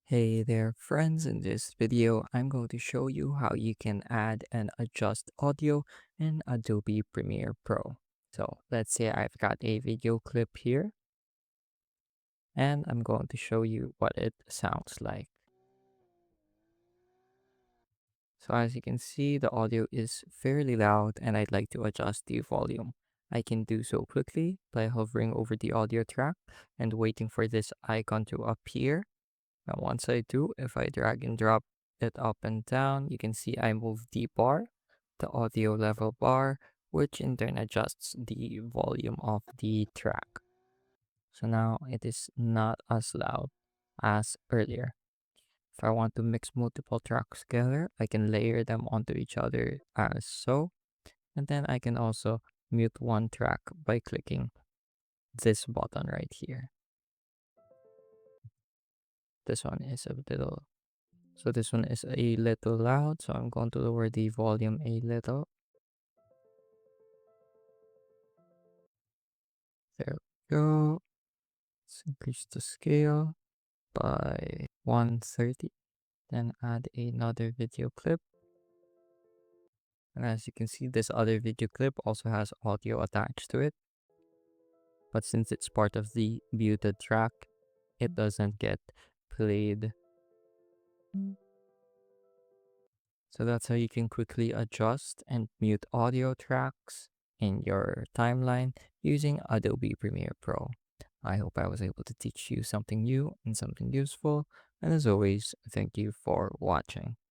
Hey there friends, in this video I'm going to show you how you can add and adjust audio in Adobe Premiere Pro. So let's say I've got a video clip here and I'm going to show you what it sounds like. So as you can see, the audio is fairly loud and I'd like to adjust the volume. I can do so quickly by hovering over the audio track and waiting for this icon to appear. Now, once I do, if I drag and drop it up and down, you can see I move the bar, the audio level bar, which in turn adjusts the volume of the track. So now it is not as loud as earlier. If I want to mix multiple tracks together, I can layer them onto each other as so. And then I can also mute one track by clicking this button right here. This one is a little So this one is a little loud, so I'm going to lower the volume a little. There we go. Let's increase the scale by 130. Then add another video clip. And as you can see, this other video clip also has audio attached to it. But since it's part of the muted track, it doesn't get played. So that's how you can quickly adjust and mute audio tracks in your timeline using Adobe Premiere Pro. I hope I was able to teach you something new and something useful. And as always, thank you for watching.